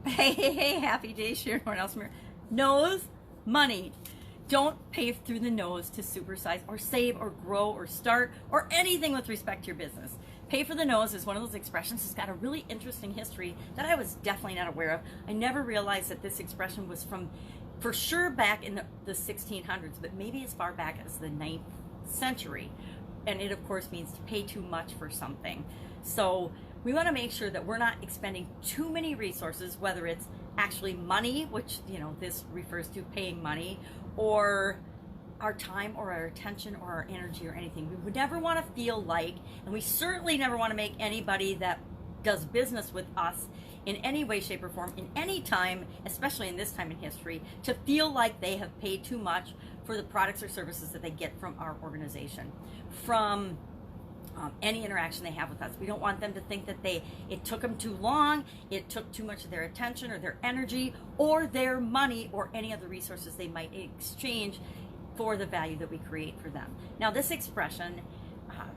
Hey, happy day, Sharon Horne-Ellstrom. Nose, money. Don't pay through the nose to supersize or save or grow or start or anything with respect to your business. Pay for the nose is one of those expressions that's got a really interesting history that I was definitely not aware of. I never realized that this expression was from, for sure, back in the 1600s, but maybe as far back as the 9th century. And it, of course, means to pay too much for something. So we want to make sure that we're not expending too many resources, whether it's actually money, which, this refers to paying money, or our time or our attention or our energy or anything. We would never want to feel like, and we certainly never want to make anybody that does business with us in any way, shape, or form, in any time, especially in this time in history, to feel like they have paid too much for the products or services that they get from our organization, from any interaction they have with us. We don't want them to think that it took them too long, it took too much of their attention or their energy or their money or any other resources they might exchange for the value that we create for them. Now, this expression,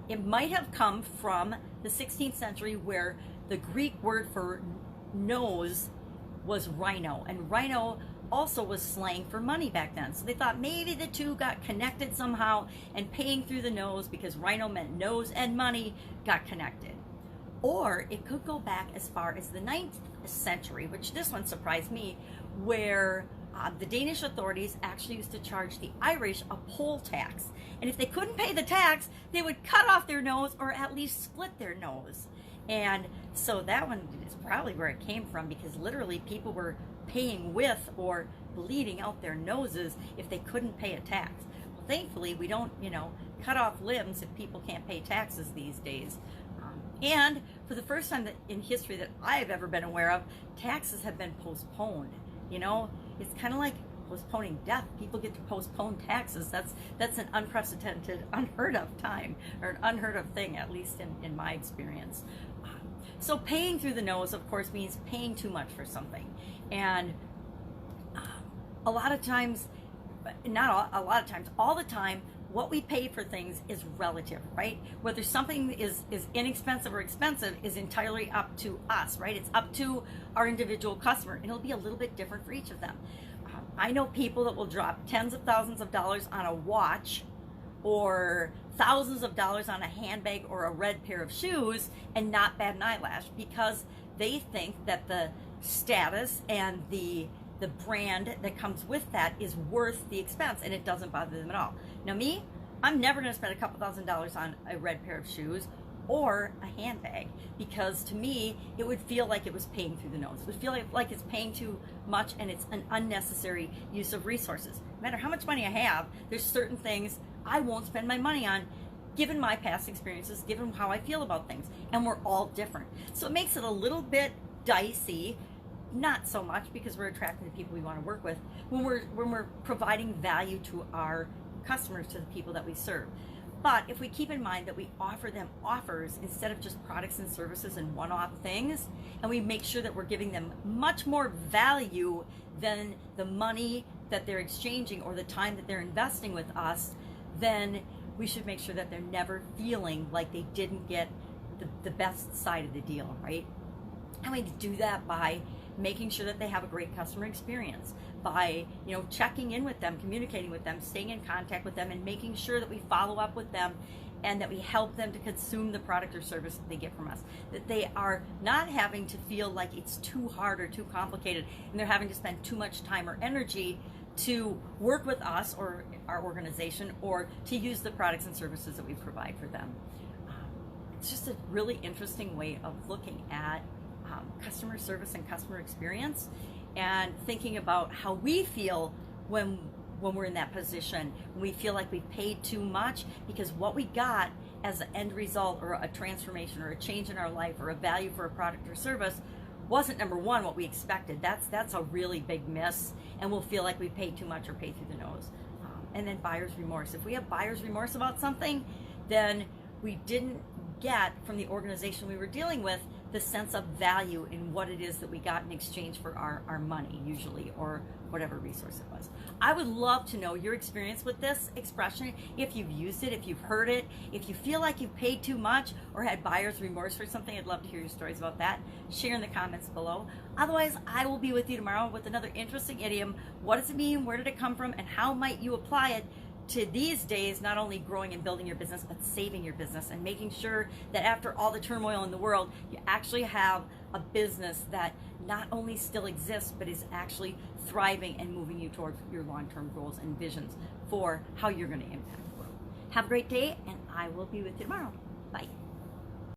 it might have come from the 16th century, where the Greek word for nose was rhino, and rhino also was slang for money back then. So they thought maybe the two got connected somehow, and paying through the nose, because rhino meant nose and money, got connected. Or it could go back as far as the 9th century, which this one surprised me, where the Danish authorities actually used to charge the Irish a poll tax. And if they couldn't pay the tax, they would cut off their nose or at least split their nose. And so that one is probably where it came from, because literally people were paying with or bleeding out their noses if they couldn't pay a tax. Well, thankfully, we don't, cut off limbs if people can't pay taxes these days. And for the first time in history that I've ever been aware of, taxes have been postponed. It's kind of like postponing death. People get to postpone taxes. That's an unprecedented, unheard of time, or an unheard of thing, at least in my experience. So paying through the nose, of course, means paying too much for something. And a lot of times, not a lot of times, all the time, what we pay for things is relative, right? Whether something is inexpensive or expensive is entirely up to us, right? It's up to our individual customer, and it'll be a little bit different for each of them. I know people that will drop tens of thousands of dollars on a watch, or thousands of dollars on a handbag or a red pair of shoes, and not bat an eyelash, because they think that the status and the brand that comes with that is worth the expense, and it doesn't bother them at all. Now me, I'm never going to spend a couple $1,000s on a red pair of shoes or a handbag, because to me it would feel like it was paying through the nose. It would feel like it's paying too much, and it's an unnecessary use of resources. No matter how much money I have, there's certain things I won't spend my money on, given my past experiences, given how I feel about things, and we're all different. So it makes it a little bit dicey. Not so much, because we're attracting the people we want to work with when we're providing value to our customers, to the people that we serve. But if we keep in mind that we offer them offers instead of just products and services and one-off things, and we make sure that we're giving them much more value than the money that they're exchanging or the time that they're investing with us, then we should make sure that they're never feeling like they didn't get the best side of the deal, right? And we do that by making sure that they have a great customer experience, by checking in with them, communicating with them, staying in contact with them, and making sure that we follow up with them, and that we help them to consume the product or service that they get from us, that they are not having to feel like it's too hard or too complicated, and they're having to spend too much time or energy to work with us or our organization, or to use the products and services that we provide for them. It's just a really interesting way of looking at customer service and customer experience, and thinking about how we feel when we're in that position, when we feel like we paid too much, because what we got as an end result, or a transformation, or a change in our life, or a value for a product or service, wasn't, number one, what we expected. That's a really big miss, and we'll feel like we paid too much or paid through the nose. And then buyer's remorse. If we have buyer's remorse about something, then we didn't get from the organization we were dealing with the sense of value in what it is that we got in exchange for our money, usually, or whatever resource it was. I would love to know your experience with this expression, if you've used it, if you've heard it, if you feel like you've paid too much or had buyer's remorse for something. I'd love to hear your stories about that. Share in the comments below. Otherwise, I will be with you tomorrow with another interesting idiom. What does it mean? Where did it come from? And how might you apply it to these days, not only growing and building your business, but saving your business and making sure that after all the turmoil in the world, you actually have a business that not only still exists, but is actually thriving and moving you towards your long-term goals and visions for how you're going to impact the world. Have a great day, and I will be with you tomorrow. Bye.